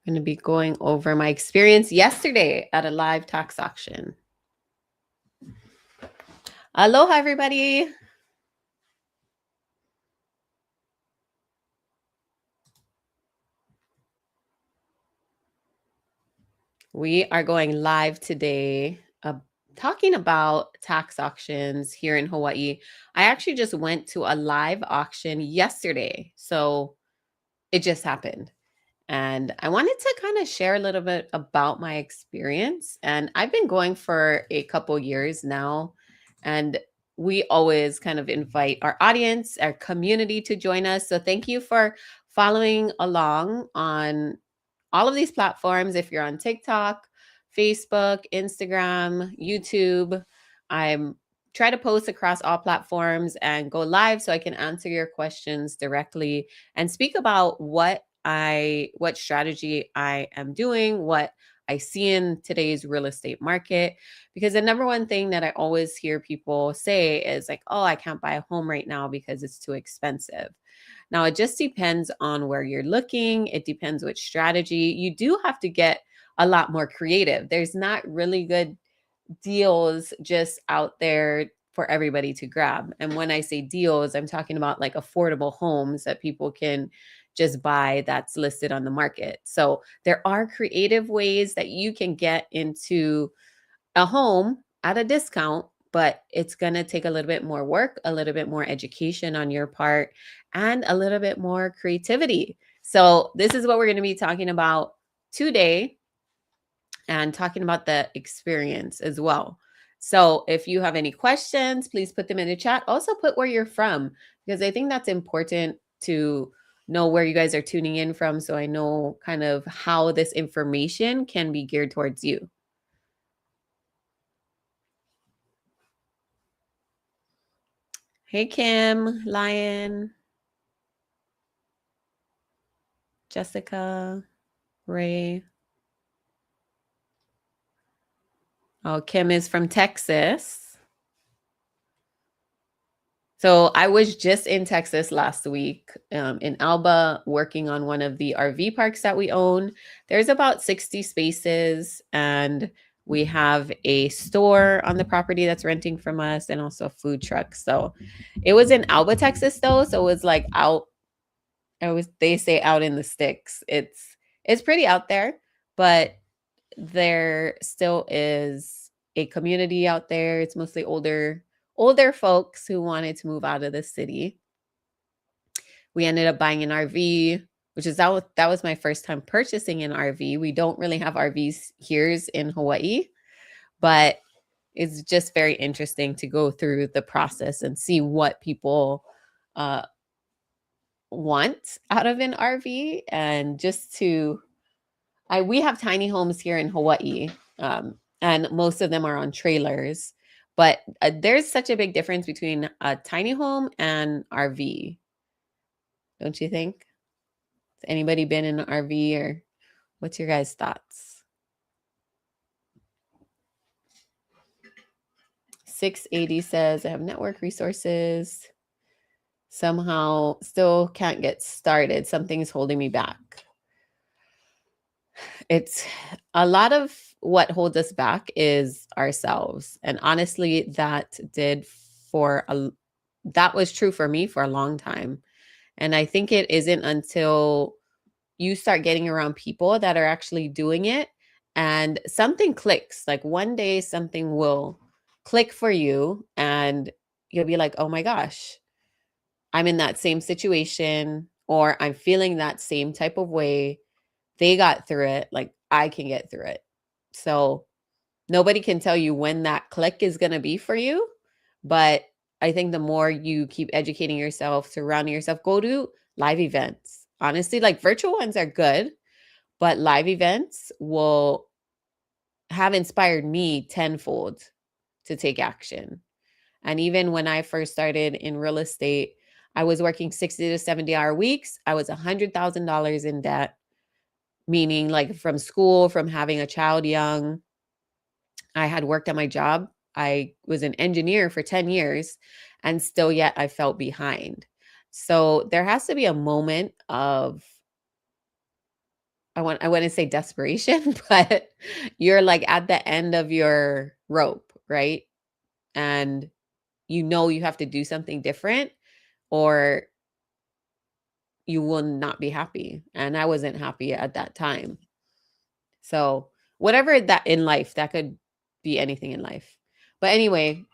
I'm going to be going over my experience yesterday at a live tax auction. Aloha, everybody. We are going live today talking about tax auctions here in Hawaii. I actually just went to a live auction yesterday. So it just happened. And I wanted to kind of share a little bit about my experience. And I've been going for a couple years now. And we always kind of invite our audience, our community to join us. So thank you for following along on all of these platforms. If you're on TikTok, Facebook, Instagram, YouTube, I'm try to post across all platforms and go live so I can answer your questions directly and speak about what strategy I am doing, what I see in today's real estate market. Because the number one thing that I always hear people say is like, oh, I can't buy a home right now because it's too expensive. Now, it just depends on where you're looking. It depends which strategy. You do have to get a lot more creative. There's not really good deals just out there for everybody to grab. And when I say deals, I'm talking about like affordable homes that people can just buy that's listed on the market. So there are creative ways that you can get into a home at a discount, but it's going to take a little bit more work, a little bit more education on your part, and a little bit more creativity. So, this is what we're going to be talking about today and talking about the experience as well. So, if you have any questions, please put them in the chat. Also, put where you're from because I think that's important to know where you guys are tuning in from so I know kind of how this information can be geared towards you. Hey, Kim, Lion, Jessica, Ray. Oh, Kim is from Texas. So I was just in Texas last week in Alba working on one of the RV parks that we own. There's about 60 spaces, and we have a store on the property that's renting from us and also a food truck. So it was in Alba, Texas, though. So it was like out. They say out in the sticks. It's pretty out there, but there still is a community out there. It's mostly older folks who wanted to move out of the city. We ended up buying an RV, which is that was my first time purchasing an RV. We don't really have RVs here in Hawaii, but it's just very interesting to go through the process and see what people want out of an RV and just to we have tiny homes here in Hawaii, and most of them are on trailers. But there's such a big difference between a tiny home and RV, don't you think? Has anybody been in an RV, or what's your guys' thoughts? 680 says, I have network resources. Somehow still can't get started. Something's holding me back. It's a lot of what holds us back is ourselves. And honestly, that was true for me for a long time. And I think it isn't until you start getting around people that are actually doing it and something clicks. Like one day something will click for you and you'll be like, "Oh my gosh, I'm in that same situation or I'm feeling that same type of way. They got through it, like I can get through it." So nobody can tell you when that click is going to be for you. But I think the more you keep educating yourself, surrounding yourself, go to live events. Honestly, like virtual ones are good, but live events will have inspired me tenfold to take action. And even when I first started in real estate, I was working 60 to 70-hour weeks. I was $100,000 in debt, meaning like from school, from having a child young. I had worked at my job. I was an engineer for 10 years and still yet I felt behind. So there has to be a moment of I want to say desperation, but you're like at the end of your rope, right? And you know you have to do something different or you will not be happy. And I wasn't happy at that time. So, whatever that in life, that could be anything in life. But anyway,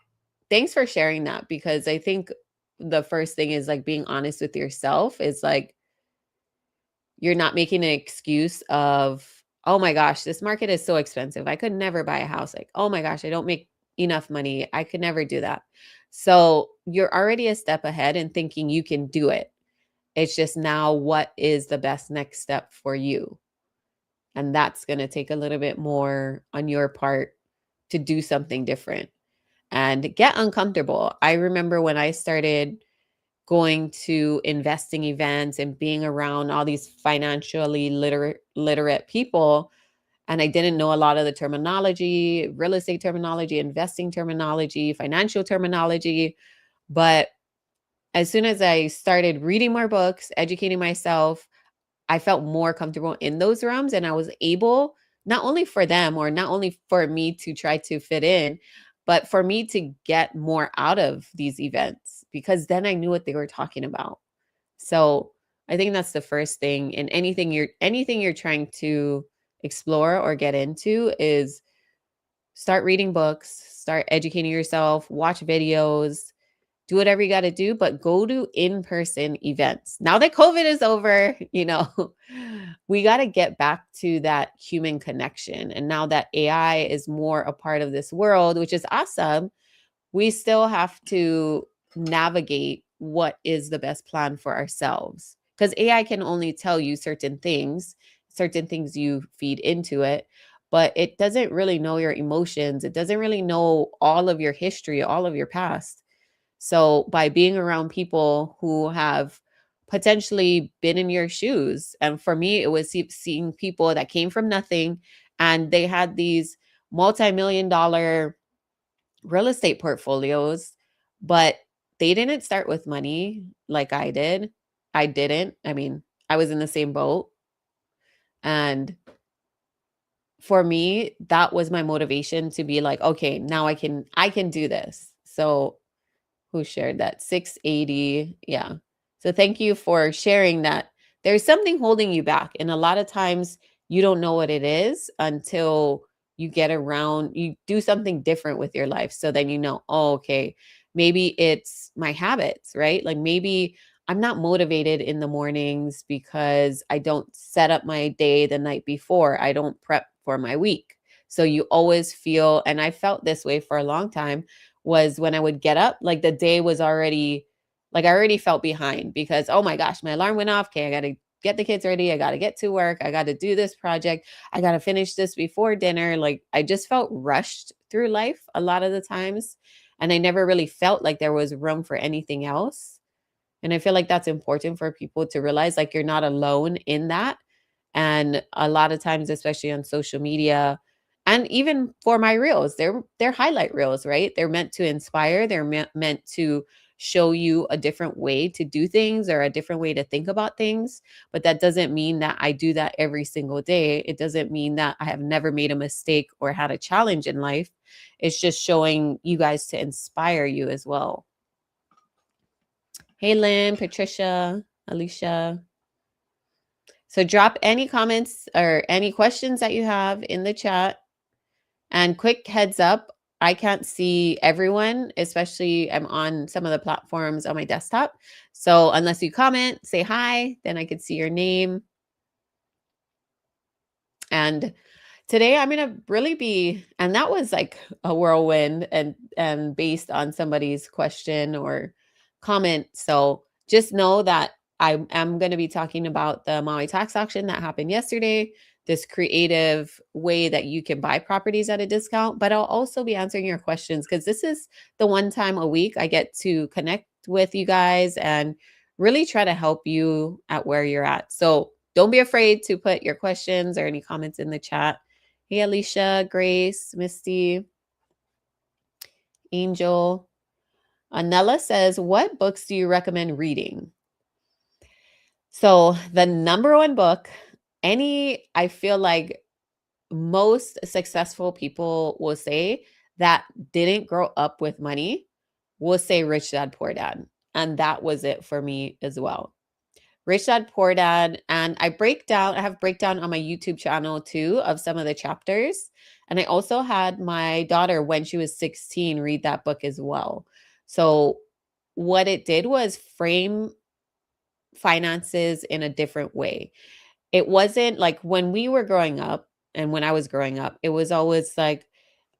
thanks for sharing that because I think the first thing is like being honest with yourself is like you're not making an excuse of, oh my gosh, this market is so expensive. I could never buy a house. Like, oh my gosh, I don't make enough money. I could never do that. So you're already a step ahead and thinking you can do it. It's just now what is the best next step for you? And that's going to take a little bit more on your part to do something different and get uncomfortable. I remember when I started going to investing events and being around all these financially literate people, and I didn't know a lot of the terminology, real estate terminology, investing terminology, financial terminology. But as soon as I started reading more books, educating myself, I felt more comfortable in those realms and I was able not only for them or not only for me to try to fit in, but for me to get more out of these events because then I knew what they were talking about. So, I think that's the first thing in anything you're trying to explore or get into is start reading books, start educating yourself, watch videos, do whatever you got to do, but go to in person events. Now that COVID is over, we got to get back to that human connection. And now that AI is more a part of this world, which is awesome, we still have to navigate what is the best plan for ourselves. Because AI can only tell you certain things you feed into it, but it doesn't really know your emotions. It doesn't really know all of your history, all of your past. So by being around people who have potentially been in your shoes, and for me, it was seeing people that came from nothing and they had these multi-million dollar real estate portfolios, but they didn't start with money like I did. I didn't. I mean, I was in the same boat. And for me, that was my motivation to be like, okay, now I can do this. So who shared that? 680. Yeah. So thank you for sharing that. There's something holding you back. And a lot of times you don't know what it is until you get around, you do something different with your life. So then you know, oh, okay, maybe it's my habits, right? Like maybe I'm not motivated in the mornings because I don't set up my day the night before. I don't prep for my week. So you always feel, and I felt this way for a long time was when I would get up, like the day was already like I already felt behind because oh my gosh, my alarm went off. Okay, I got to get the kids ready. I got to get to work. I got to do this project. I got to finish this before dinner. Like I just felt rushed through life a lot of the times and I never really felt like there was room for anything else. And I feel like that's important for people to realize like you're not alone in that. And a lot of times, especially on social media, and even for my reels, they're highlight reels, right? They're meant to inspire. They're meant to show you a different way to do things or a different way to think about things. But that doesn't mean that I do that every single day. It doesn't mean that I have never made a mistake or had a challenge in life. It's just showing you guys to inspire you as well. Hey, Lynn, Patricia, Alicia. So drop any comments or any questions that you have in the chat. And quick heads up, I can't see everyone, especially I'm on some of the platforms on my desktop. So unless you comment, say hi, then I could see your name. And today I'm going to really be, and that was like a whirlwind and based on somebody's question or comment. So just know that I am going to be talking about the Maui tax auction that happened yesterday, this creative way that you can buy properties at a discount, but I'll also be answering your questions because this is the one time a week I get to connect with you guys and really try to help you at where you're at. So don't be afraid to put your questions or any comments in the chat. Hey, Alicia, Grace, Misty, Angel. Anella says, what books do you recommend reading? So the number one book I feel like most successful people will say that didn't grow up with money will say Rich Dad Poor Dad. And that was it for me as well. Rich Dad Poor Dad. And I have breakdown on my YouTube channel too of some of the chapters. And I also had my daughter, when she was 16, read that book as well. So what it did was frame finances in a different way. It wasn't like when we were growing up and when I was growing up, it was always like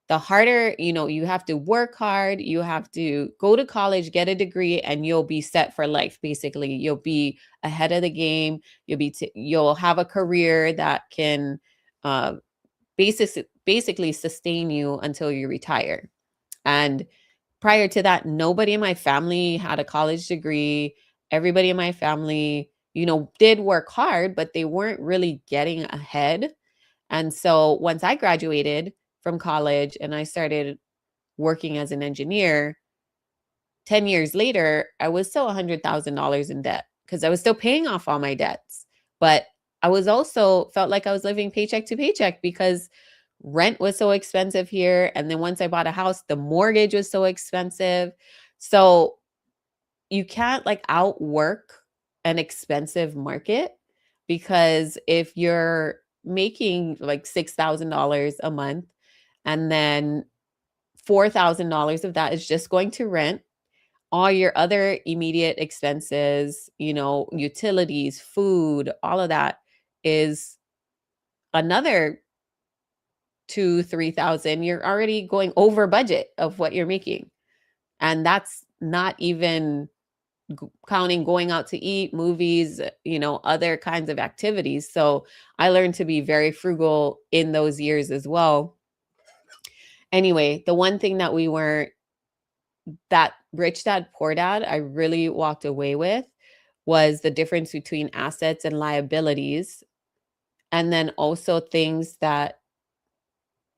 the harder, you have to work hard, you have to go to college, get a degree, and you'll be set for life. Basically, you'll be ahead of the game. You'll have a career that can uh, basically sustain you until you retire. And prior to that, nobody in my family had a college degree. Everybody in my family, did work hard, but they weren't really getting ahead. And so once I graduated from college and I started working as an engineer, 10 years later, I was still $100,000 in debt because I was still paying off all my debts. But I was also felt like I was living paycheck to paycheck because rent was so expensive here. And then once I bought a house, the mortgage was so expensive. So you can't like outwork an expensive market, because if you're making like $6,000 a month and then $4,000 of that is just going to rent, all your other immediate expenses, utilities, food, all of that is another 2, 3,000. You're already going over budget of what you're making. And that's not even counting going out to eat, movies, other kinds of activities. So I learned to be very frugal in those years as well. Anyway, the one thing that we weren't, that Rich Dad Poor Dad, I really walked away with was the difference between assets and liabilities. And then also things that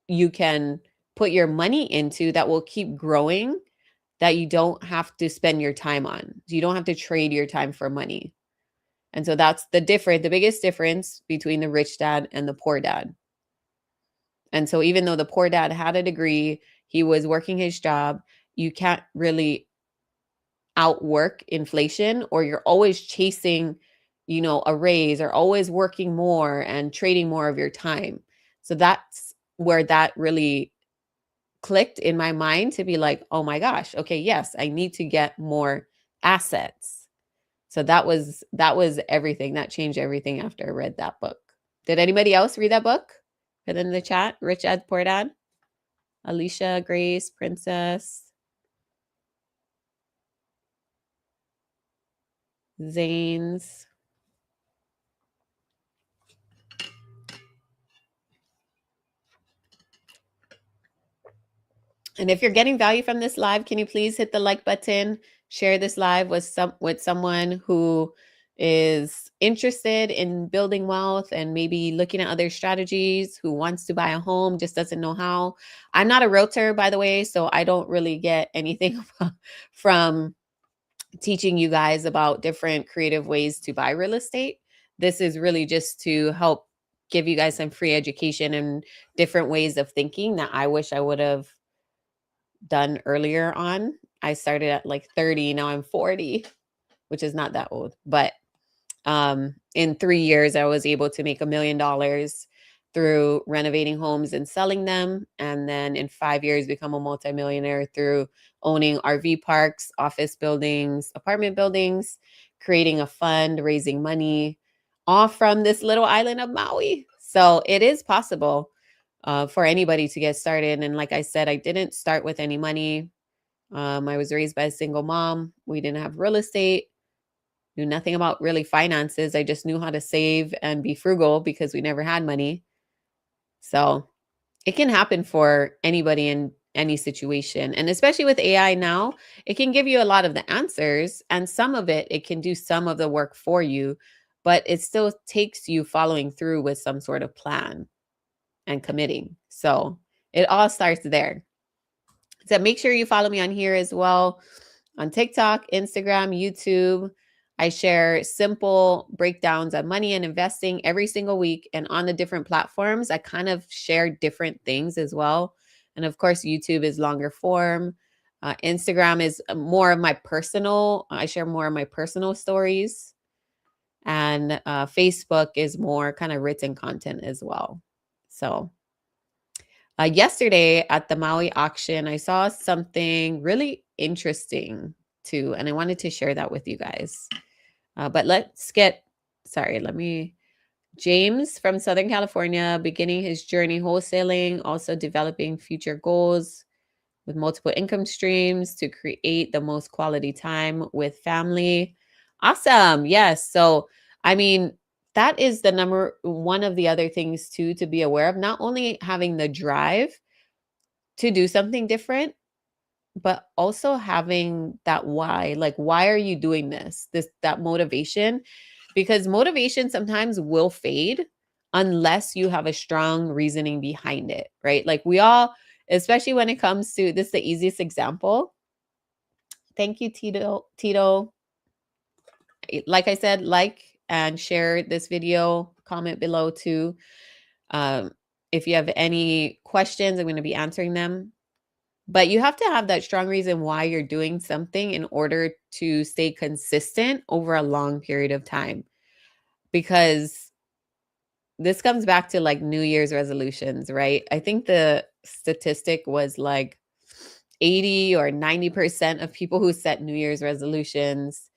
you can put your money into that will keep growing, that you don't have to spend your time on. You don't have to trade your time for money. And so that's the biggest difference between the rich dad and the poor dad. And so even though the poor dad had a degree, he was working his job, you can't really outwork inflation, or you're always chasing, a raise, or always working more and trading more of your time. So that's where that really clicked in my mind to be like, oh my gosh, okay, yes, I need to get more assets. So that was everything. That changed everything after I read that book. Did anybody else read that book? Put it in the chat. Rich Dad Poor Dad. Alicia, Grace, Princess, Zanes. And if you're getting value from this live, can you please hit the like button, share this live with someone who is interested in building wealth and maybe looking at other strategies, who wants to buy a home, just doesn't know how. I'm not a realtor, by the way, so I don't really get anything from teaching you guys about different creative ways to buy real estate. This is really just to help give you guys some free education and different ways of thinking that I wish I would have done earlier on. I started at like 30, now I'm 40, which is not that old. But in 3 years, I was able to make $1 million through renovating homes and selling them. And then in 5 years, become a multimillionaire through owning RV parks, office buildings, apartment buildings, creating a fund, raising money, all from this little island of Maui. So it is possible for anybody to get started. And like I said, I didn't start with any money. I was raised by a single mom. We didn't have real estate, knew nothing about really finances. I just knew how to save and be frugal because we never had money. So it can happen for anybody in any situation. And especially with AI now, it can give you a lot of the answers, and some of it can do some of the work for you, but it still takes you following through with some sort of plan and committing. So it all starts there. So make sure you follow me on here as well, on TikTok, Instagram, YouTube. I share simple breakdowns on money and investing every single week. And on the different platforms, I kind of share different things as well. And of course, YouTube is longer form. Instagram is more of my personal, I share more of my personal stories. And Facebook is more kind of written content as well. So, yesterday at the Maui auction, I saw something really interesting too. And I wanted to share that with you guys. But let's get, sorry, let me, James from Southern California, beginning his journey wholesaling, also developing future goals with multiple income streams to create the most quality time with family. Awesome. Yes. So, I mean, that is the number one of the other things too to be aware of, not only having the drive to do something different, but also having that why. Like, why are you doing this, that motivation? Because motivation sometimes will fade unless you have a strong reasoning behind it, right? Like, we all, especially when it comes to this, the easiest example. Thank you, Tito. Like I said, like and share this video, comment below too. um, if you have any questions, I'm going to be answering them. But you have to have that strong reason why you're doing something in order to stay consistent over a long period of time. Because this comes back to like New Year's resolutions, right? I think the statistic was like 80 or 90% of people who set New Year's resolutions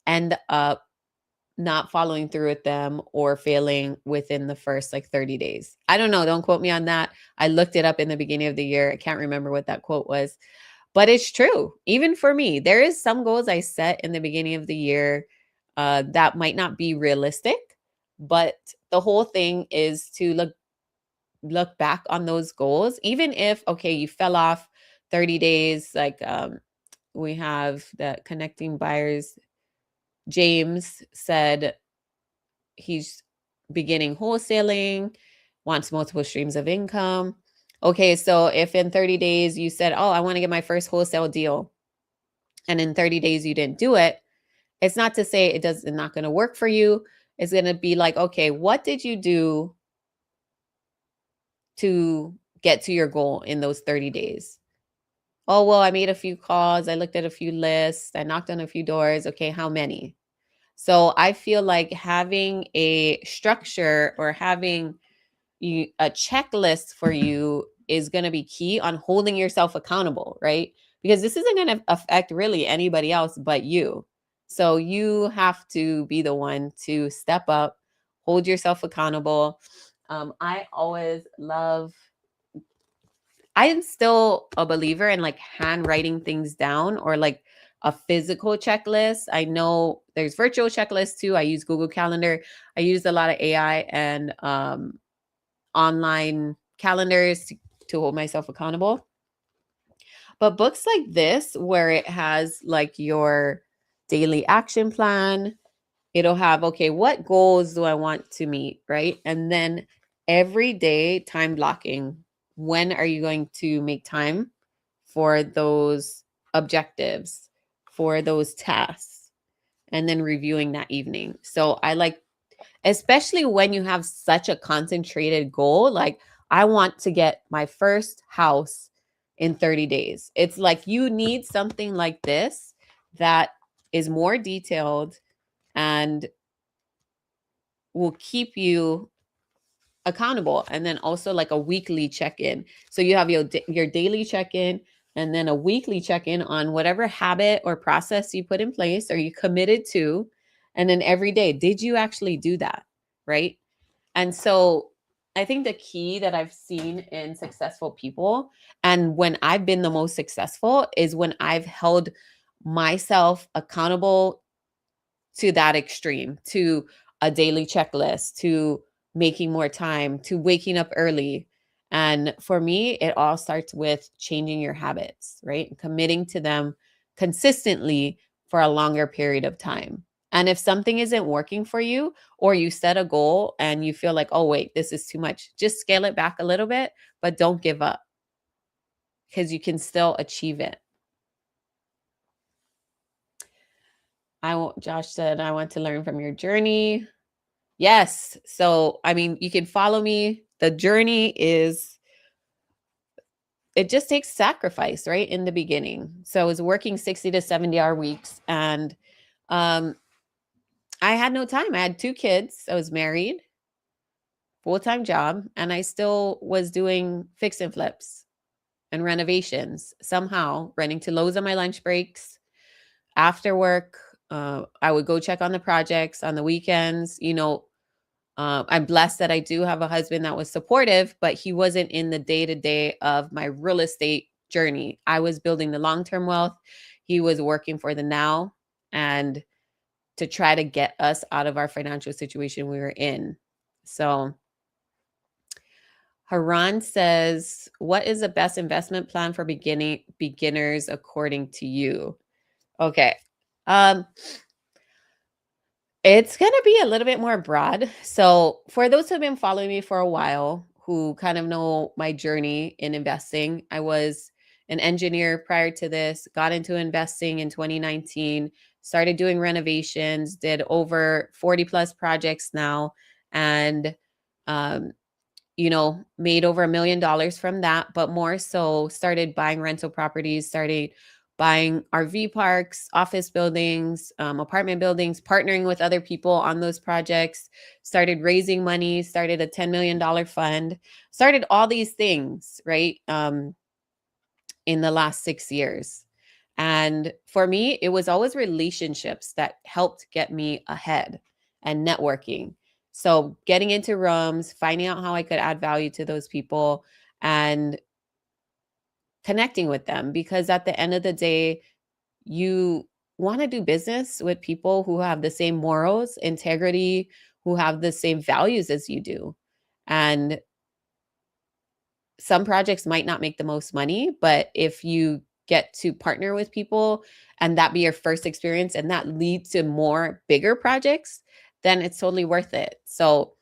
end up not following through with them or failing within the first like 30 days. I don't know. Don't quote me on that. I looked it up in the beginning of the year. I can't remember what that quote was. But it's true. Even for me, there is some goals I set in the beginning of the year that might not be realistic, but the whole thing is to look back on those goals, even if okay, you fell off 30 days. Like we have the connecting buyers. James said he's beginning wholesaling, wants multiple streams of income. Okay, so if in 30 days you said, "Oh, I want to get my first wholesale deal," and in 30 days you didn't do it, it's not to say it's not going to work for you. It's going to be like, okay, what did you do to get to your goal in those 30 days? Oh, well, I made a few calls, I looked at a few lists, I knocked on a few doors. Okay, how many? So I feel like having a structure or having a checklist for you is going to be key on holding yourself accountable, right? Because this isn't going to affect really anybody else but you. So you have to be the one to step up, hold yourself accountable. I always love, I am still a believer in like handwriting things down or like a physical checklist. I know there's virtual checklists too. I use Google Calendar. I use a lot of AI and online calendars to hold myself accountable. But books like this, where it has like your daily action plan, it'll have, okay, what goals do I want to meet, right? And then every day, time blocking. When are you going to make time for those objectives, for those tasks? And then reviewing that evening. So I like, especially when you have such a concentrated goal, like I want to get my first house in 30 days. It's like you need something like this that is more detailed and will keep you accountable. And then also like a weekly check-in. So you have your daily check-in and then a weekly check-in on whatever habit or process you put in place or you committed to. And then every day, did you actually do that? Right? And so I think the key that I've seen in successful people and when I've been the most successful is when I've held myself accountable to that extreme, to a daily checklist, to making more time, to waking up early. And for me, it all starts with changing your habits, right? Committing to them consistently for a longer period of time. And if something isn't working for you, or you set a goal and you feel like, oh, wait, this is too much, just scale it back a little bit, but don't give up because you can still achieve it. Josh said, I want to learn from your journey. Yes. So, I mean, you can follow me. The journey is, it just takes sacrifice, right? In the beginning. So I was working 60 to 70-hour weeks, and um, I had no time. I had 2 kids. I was married, full-time job, and I still was doing fix and flips and renovations, somehow running to Lowe's on my lunch breaks. After work, I would go check on the projects on the weekends. I'm blessed that I do have a husband that was supportive, but he wasn't in the day to day of my real estate journey. I was building the long term wealth. He was working for the now and to try to get us out of our financial situation we were in. So, Haran says, "What is the best investment plan for beginners according to you?" Okay. Um, It's gonna be a little bit more broad. So, for those who've been following me for a while, who kind of know my journey in investing, I was an engineer prior to this, got into investing in 2019, started doing renovations, did over 40 plus projects now, and um, made over $1 million from that, but more so started buying rental properties, started buying RV parks, office buildings, apartment buildings, partnering with other people on those projects, started raising money, started a $10 million fund, started all these things, right? In the last 6 years. And for me, it was always relationships that helped get me ahead and networking. So getting into rooms, finding out how I could add value to those people and connecting with them. Because at the end of the day, you want to do business with people who have the same morals, integrity, who have the same values as you do. And some projects might not make the most money, but if you get to partner with people and that be your first experience and that leads to more bigger projects, then it's totally worth it. So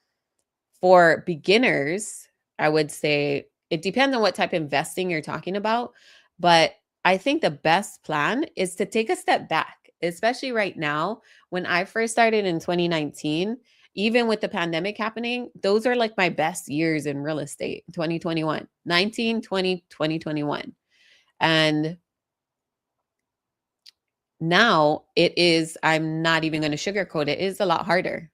for beginners, I would say it depends on what type of investing you're talking about, but I think the best plan is to take a step back, especially right now. When I first started in 2019, even with the pandemic happening, those are like my best years in real estate, 2021, 19, 20, 2021. And now it is, I'm not even going to sugarcoat it, it is a lot harder.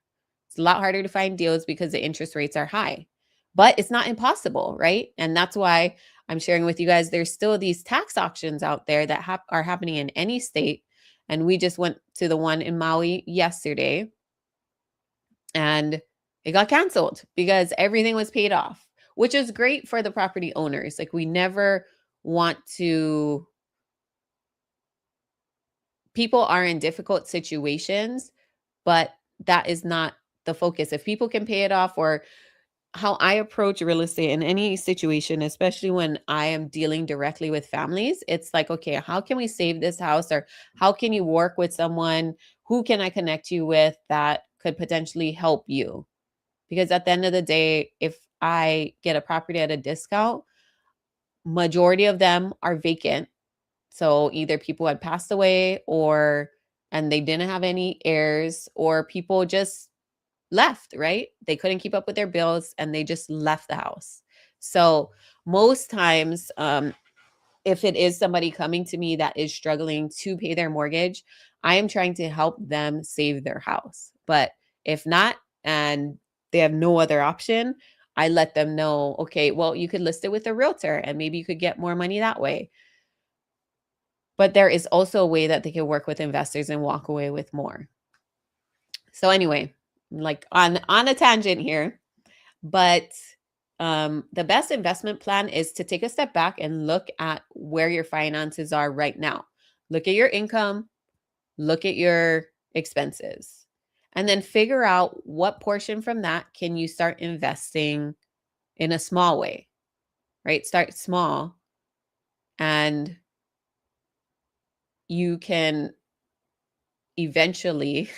It's a lot harder to find deals because the interest rates are high, but it's not impossible, right? And that's why I'm sharing with you guys, there's still these tax auctions out there that are happening in any state. And we just went to the one in Maui yesterday and it got canceled because everything was paid off, which is great for the property owners. Like we never want to, people are in difficult situations, but that is not the focus. If people can pay it off, or how I approach real estate in any situation, especially when I am dealing directly with families, it's like, okay, how can we save this house? Or how can you work with someone? Who can I connect you with that could potentially help you? Because at the end of the day, if I get a property at a discount, majority of them are vacant. So either people had passed away or and they didn't have any heirs, or people just left, right? They couldn't keep up with their bills and they just left the house. So most times, if it is somebody coming to me that is struggling to pay their mortgage, I am trying to help them save their house. But if not, and they have no other option, I let them know, okay, well, you could list it with a realtor and maybe you could get more money that way. But there is also a way that they can work with investors and walk away with more. So anyway, like on a tangent here, but the best investment plan is to take a step back and look at where your finances are right now. Look at your income, look at your expenses, and then figure out what portion from that can you start investing in a small way, right? Start small and you can eventually,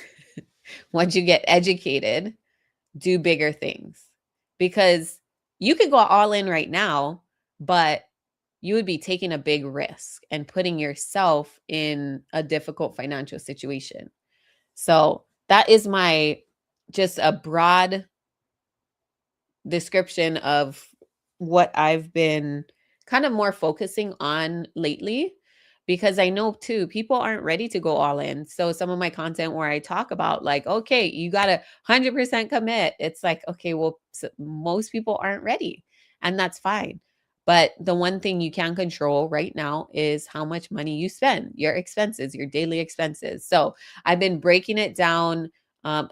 once you get educated, do bigger things. Because you could go all in right now, but you would be taking a big risk and putting yourself in a difficult financial situation. So that is my just a broad description of what I've been kind of more focusing on lately, because I know too people aren't ready to go all in. So some of my content where I talk about like, okay, you got to 100% commit. It's like, okay, well, most people aren't ready, and that's fine. But the one thing you can control right now is how much money you spend, your expenses, your daily expenses. So I've been breaking it down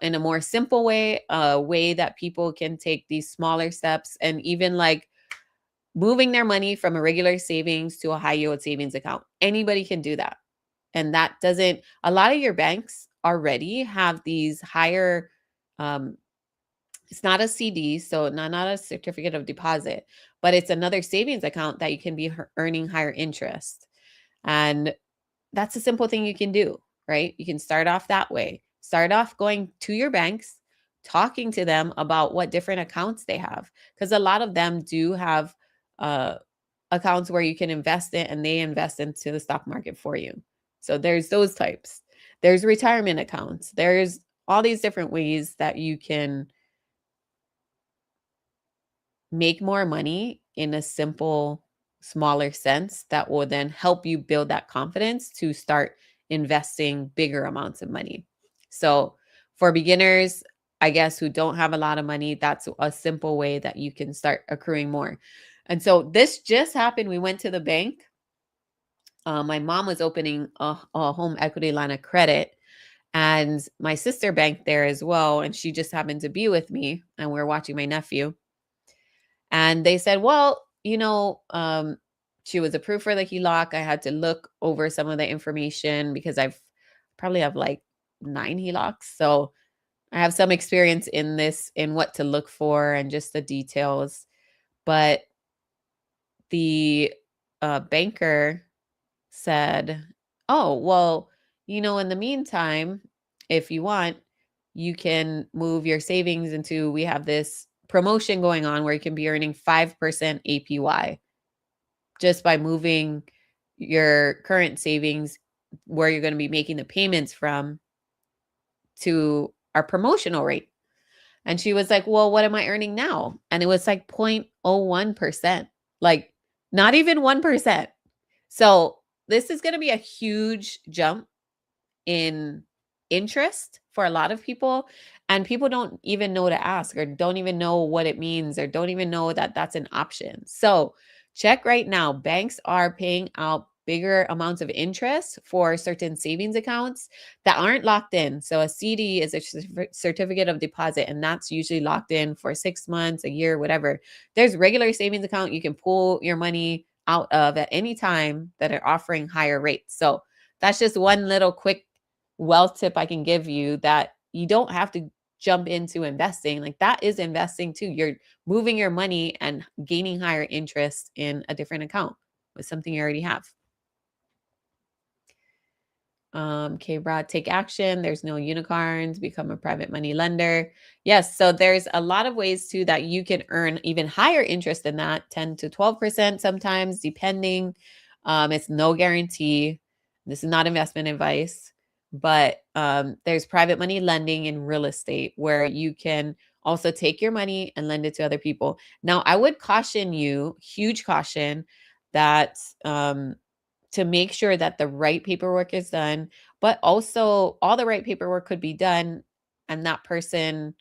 in a more simple way, a way that people can take these smaller steps, and even like moving their money from a regular savings to a high yield savings account. Anybody can do that. And that doesn't, a lot of your banks already have these higher, um, it's not a CD, so not a certificate of deposit, but it's another savings account that you can be earning higher interest. And that's a simple thing you can do, right? You can start off that way. Start off going to your banks, talking to them about what different accounts they have, because a lot of them do have uh, accounts where you can invest in, and they invest into the stock market for you. So there's those types. There's retirement accounts. There's all these different ways that you can make more money in a simple, smaller sense that will then help you build that confidence to start investing bigger amounts of money. So, for beginners, I guess, who don't have a lot of money, that's a simple way that you can start accruing more. And so, this just happened. We went to the bank. My mom was opening a home equity line of credit, and my sister banked there as well. And she just happened to be with me, and we were watching my nephew. And they said, well, she was approved for the HELOC. I had to look over some of the information because I've probably have like 9 HELOCs. So I have some experience in this, in what to look for and just the details. But the banker said, oh, well, in the meantime, if you want, you can move your savings into, we have this promotion going on where you can be earning 5% APY just by moving your current savings, where you're going to be making the payments from, to our promotional rate. And she was like, well, what am I earning now? And it was like 0.01%, like not even 1%. So this is going to be a huge jump in interest for a lot of people. And people don't even know to ask, or don't even know what it means, or don't even know that that's an option. So check right now. Banks are paying out bigger amounts of interest for certain savings accounts that aren't locked in. So a CD is a certificate of deposit, and that's usually locked in for 6 months, a year, whatever. There's regular savings account you can pull your money out of at any time that are offering higher rates. So that's just one little quick wealth tip I can give you, that you don't have to jump into investing. Like, that is investing too. You're moving your money and gaining higher interest in a different account with something you already have. Okay, Brad, take action. There's no unicorns. Become a private money lender. Yes, so there's a lot of ways too that you can earn even higher interest than that, 10 to 12% sometimes, depending. It's no guarantee. This is not investment advice, but there's private money lending in real estate, where you can also take your money and lend it to other people. Now, I would caution you, huge caution, that to make sure that the right paperwork is done, but also all the right paperwork could be done, and that person,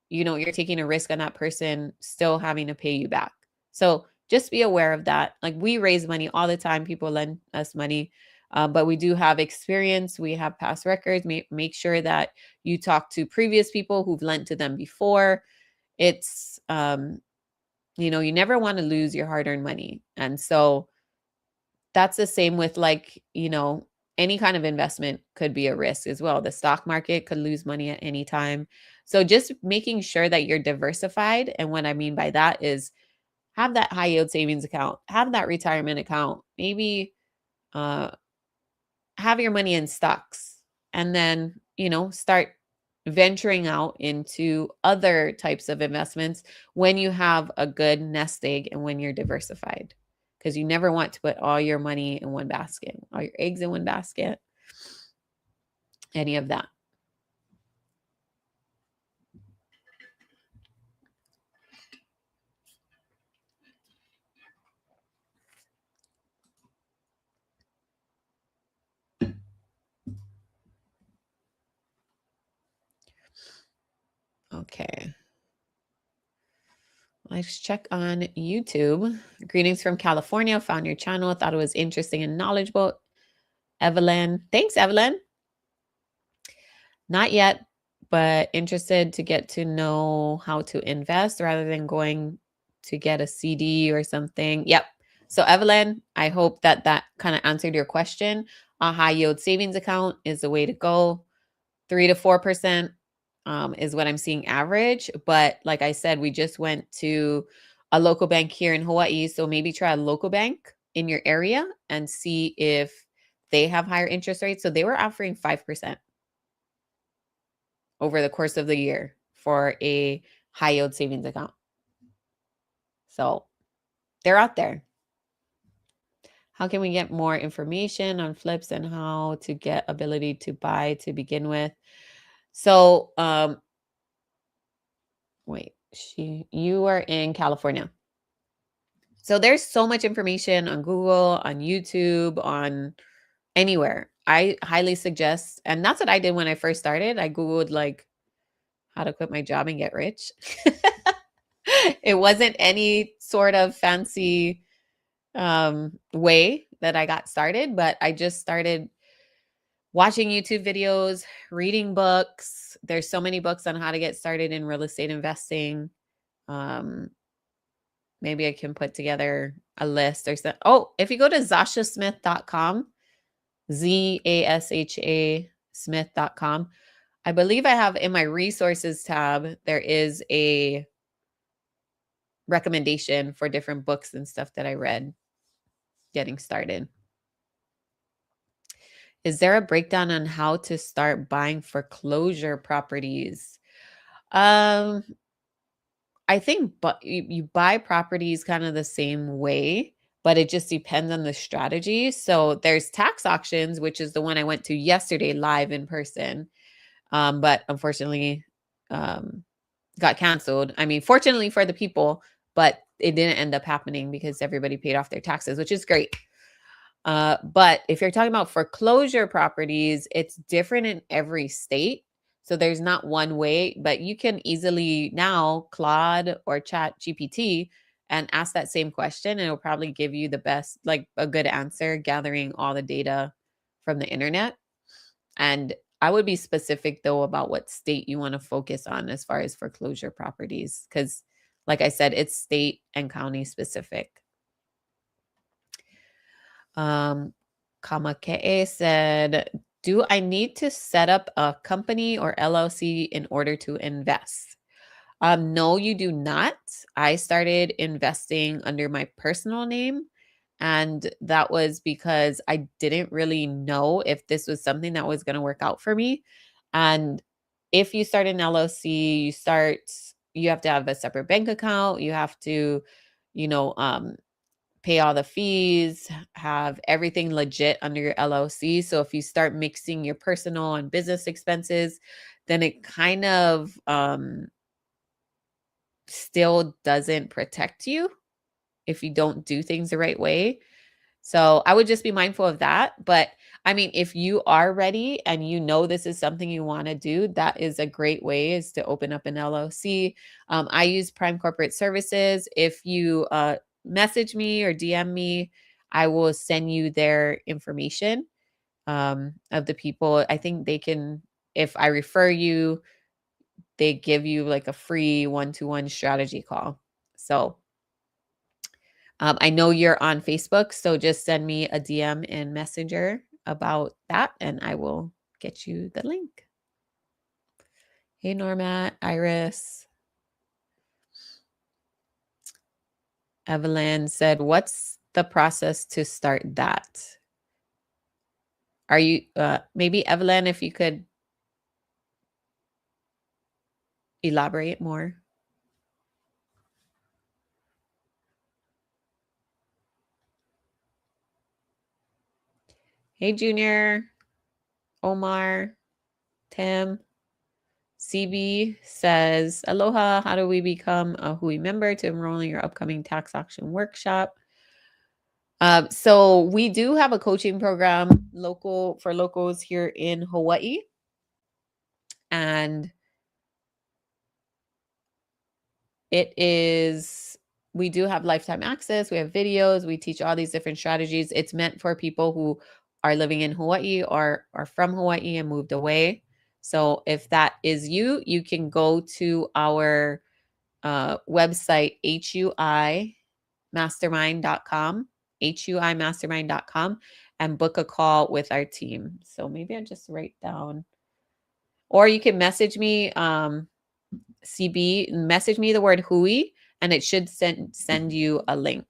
you're taking a risk on that person still having to pay you back. So just be aware of that. Like, we raise money all the time, people lend us money, but we do have experience, we have past records. Make sure that you talk to previous people who've lent to them before. It's you never want to lose your hard-earned money. And so that's the same with, like, any kind of investment could be a risk as well. The stock market could lose money at any time. So just making sure that you're diversified. And what I mean by that is, have that high yield savings account, have that retirement account, maybe uh, have your money in stocks, and then, start venturing out into other types of investments when you have a good nest egg and when you're diversified. Because you never want to put all your money in one basket, all your eggs in one basket, any of that. Okay. Let's check on YouTube. Greetings from California. Found your channel. Thought it was interesting and knowledgeable. Evelyn. Thanks, Evelyn. Not yet, but interested to get to know how to invest rather than going to get a CD or something. Yep. So, Evelyn, I hope that that kind of answered your question. A high yield savings account is the way to go. 3 to 4% is what I'm seeing average. But like I said, we just went to a local bank here in Hawaii. So maybe try a local bank in your area and see if they have higher interest rates. So they were offering 5% over the course of the year for a high yield savings account. So they're out there. How can we get more information on flips and how to get ability to buy to begin with? So, wait, you are in California. So there's so much information on Google, on YouTube, on anywhere. I highly suggest, and that's what I did when I first started. I Googled like how to quit my job and get rich. It wasn't any sort of fancy way that I got started, but I just started watching YouTube videos, reading books. There's so many books on how to get started in real estate investing. Um, Maybe I can put together a list or something. Oh, if you go to zashasmith.com, ZASHA Smith.com, I believe I have in my resources tab, there is a recommendation for different books and stuff that I read getting started. Is there a breakdown on how to start buying foreclosure properties? Um, I think but you buy properties kind of the same way, but it just depends on the strategy. So there's tax auctions, which is the one I went to yesterday live in person. But unfortunately, um, got canceled. I mean, fortunately for the people, but it didn't end up happening because everybody paid off their taxes, which is great. But if you're talking about foreclosure properties, it's different in every state. So there's not one way, but you can easily now Claude or Chat GPT and ask that same question, and it'll probably give you the best, like a good answer, gathering all the data from the internet. And I would be specific though about what state you want to focus on as far as foreclosure properties, because like I said, it's state and county specific. Kamakee said, do I need to set up a company or LLC in order to invest? No, you do not. I started investing under my personal name. And that was because I didn't really know if this was something that was going to work out for me. And if you start an LLC, you have to have a separate bank account. You have to, you know, pay all the fees, have everything legit under your LLC. So if you start mixing your personal and business expenses, then it kind of still doesn't protect you if you don't do things the right way. So I would just be mindful of that. But I mean, if you are ready and you know this is something you want to do, that is a great way is to open up an LLC. I use Prime Corporate Services. If you message me or DM me, I will send you their information of the people. I think they can, if I refer you, they give you like a free one-to-one strategy call. So I know you're on Facebook, so just send me a DM in Messenger about that, and I will get you the link. Hey, Norma, Iris. Evelyn said, what's the process to start that? Are you, maybe Evelyn, if you could elaborate more? Hey, Junior, Omar, Tim. CB says, aloha, how do we become a Hui member to enroll in your upcoming tax auction workshop? So we do have a coaching program for locals here in Hawaii. And we do have lifetime access. We have videos. We teach all these different strategies. It's meant for people who are living in Hawaii or are from Hawaii and moved away. So if that is you, you can go to our website, huimastermind.com, huimastermind.com, and book a call with our team. So maybe I'll just write down, or you can message me, CB, message me the word Hui, and it should send you a link.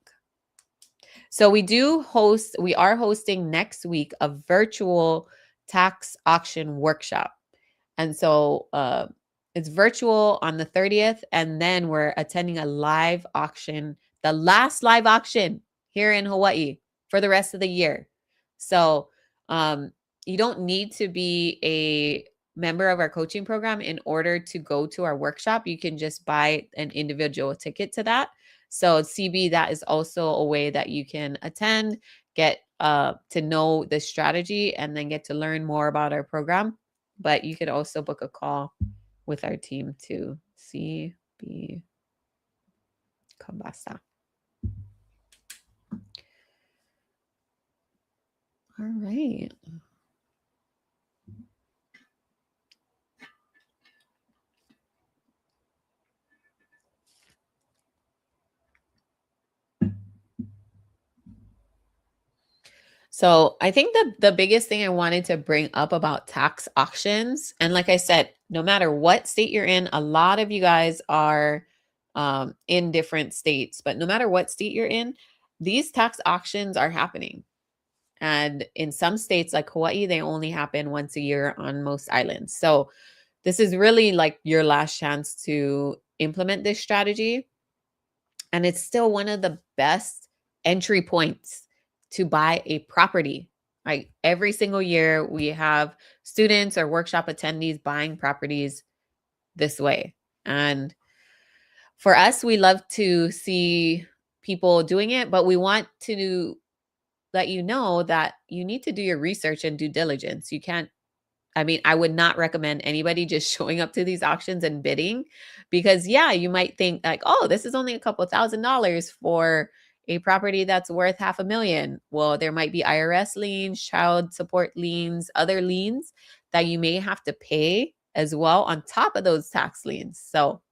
So we are hosting next week a virtual tax auction workshop. And so it's virtual on the 30th, and then we're attending a live auction, the last live auction here in Hawaii for the rest of the year. So you don't need to be a member of our coaching program in order to go to our workshop. You can just buy an individual ticket to that. So CB, that is also a way that you can attend, get to know the strategy, and then get to learn more about our program. But you could also book a call with our team to CB Kabasa. All right. So I think the biggest thing I wanted to bring up about tax auctions, and like I said, no matter what state you're in, a lot of you guys are in different states, but no matter what state you're in, these tax auctions are happening. And in some states like Hawaii, they only happen once a year on most islands. So this is really like your last chance to implement this strategy. And it's still one of the best entry points to buy a property. Like every single year, we have students or workshop attendees buying properties this way. And for us, we love to see people doing it, but we want to let you know that you need to do your research and due diligence. You can't, I mean, I would not recommend anybody just showing up to these auctions and bidding, because yeah, you might think like, oh, this is only a couple $1,000s for a property that's worth $500,000. Well, there might be IRS liens, child support liens, other liens that you may have to pay as well on top of those tax liens. So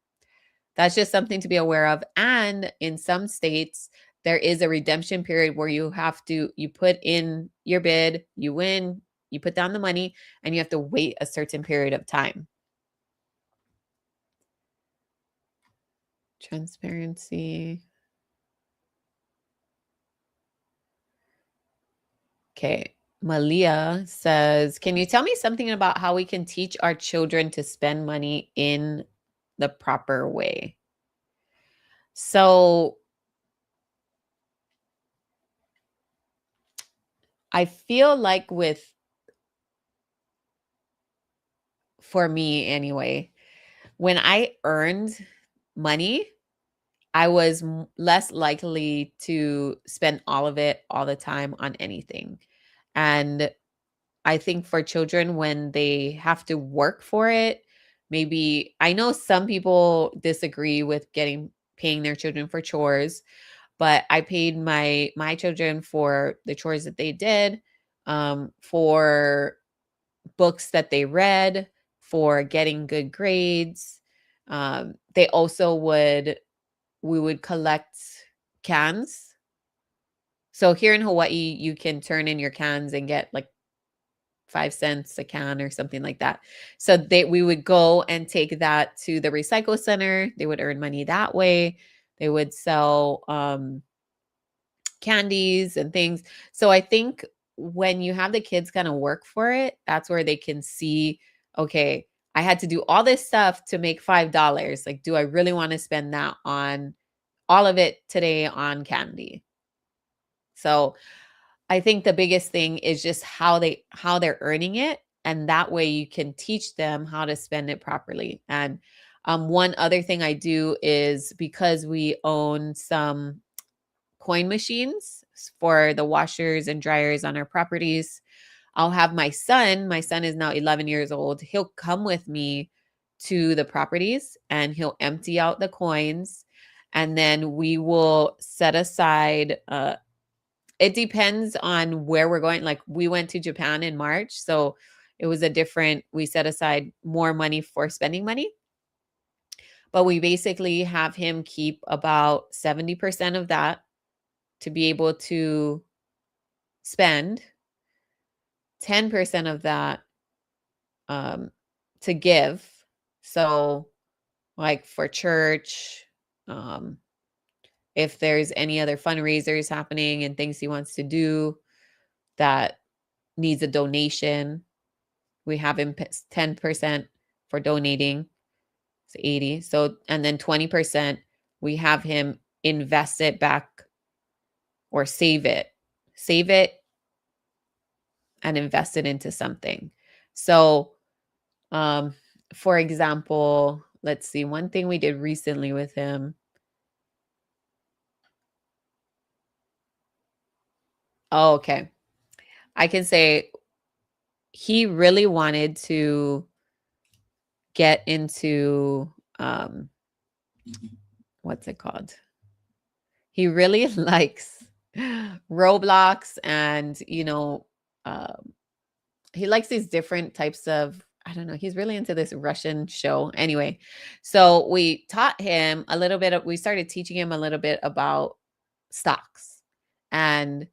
that's just something to be aware of. And in some states, there is a redemption period where you put in your bid, you win, you put down the money, and you have to wait a certain period of time. Transparency. Okay. Malia says, can you tell me something about how we can teach our children to spend money in the proper way? So I feel like for me anyway, when I earned money, I was less likely to spend all of it all the time on anything. And I think for children, when they have to work for it, maybe I know some people disagree with paying their children for chores, but I paid my children for the chores that they did, for books that they read, for getting good grades. They also we would collect cans. So here in Hawaii, you can turn in your cans and get like 5 cents a can or something like that. So we would go and take that to the recycle center. They would earn money that way. They would sell candies and things. So I think when you have the kids kind of work for it, that's where they can see, okay, I had to do all this stuff to make $5. Like, do I really want to spend that on all of it today on candy? So I think the biggest thing is just how they're earning it, and that way you can teach them how to spend it properly. And one other thing I do is, because we own some coin machines for the washers and dryers on our properties, I'll have my son is now 11 years old. He'll come with me to the properties, and he'll empty out the coins, and then we will set aside, it depends on where we're going. Like, we went to Japan in March, so it was we set aside more money for spending money, but we basically have him keep about 70% of that to be able to spend, 10% of that to give. So, like, for church, um, if there's any other fundraisers happening and things he wants to do that needs a donation, we have him 10% for donating. It's 80. So, and then 20%, we have him invest it back or save it and invest it into something. So, for example, let's see, one thing we did recently with him. Oh, okay. I can say he really wanted to get into, what's it called? He really likes Roblox, and, he likes these different types of, I don't know, he's really into this Russian show. Anyway, so we taught him a little bit we started teaching him a little bit about stocks, and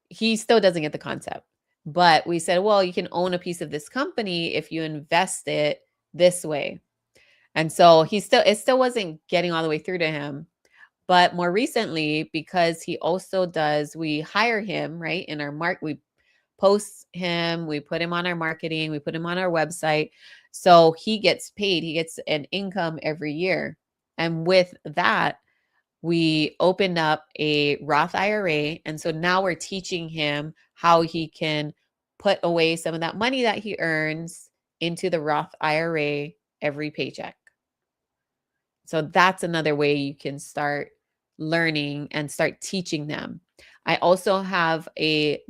he still doesn't get the concept. But we said, well, you can own a piece of this company if you invest it this way. And so it still wasn't getting all the way through to him. But more recently, because we hire him, right? We post him, we put him on our marketing, we put him on our website. So he gets paid, he gets an income every year. And with that, we opened up a Roth IRA. And so now we're teaching him how he can put away some of that money that he earns into the Roth IRA every paycheck. So that's another way you can start learning and start teaching them. I also have a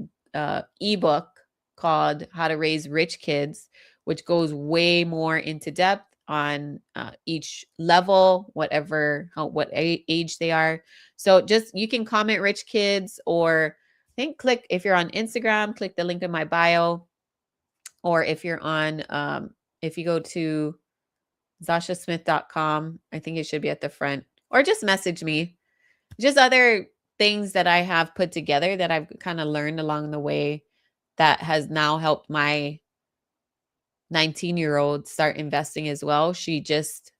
ebook called How to Raise Rich Kids, which goes way more into depth on each level, what age they are. So just, you can comment Rich Kids, or if you're on Instagram, click the link in my bio, or if you're on, if you go to zashasmith.com, I think it should be at the front, or just message me. Just other things that I have put together that I've kind of learned along the way that has now helped my 19-year-old start investing as well. She just,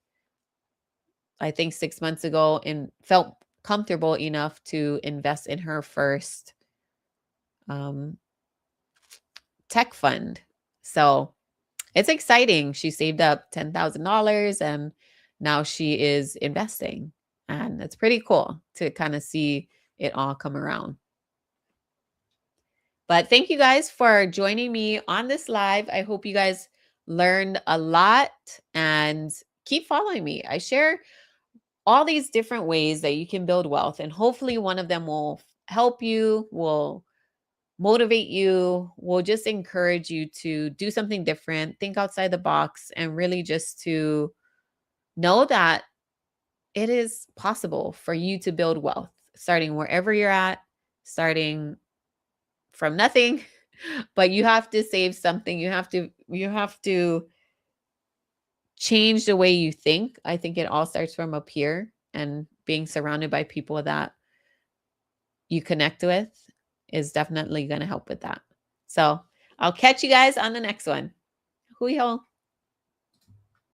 I think 6 months ago, felt comfortable enough to invest in her first tech fund. So it's exciting. She saved up $10,000 and now she is investing. And it's pretty cool to kind of see it all come around. But thank you guys for joining me on this live. I hope you guys learned a lot, and keep following me. I share all these different ways that you can build wealth, and hopefully one of them will help you, will motivate you, will just encourage you to do something different, think outside the box, and really just to know that it is possible for you to build wealth, starting wherever you're at, starting from nothing, but you have to save something. You have to change the way you think. I think it all starts from up here, and being surrounded by people that you connect with is definitely going to help with that. So I'll catch you guys on the next one. Hui ho.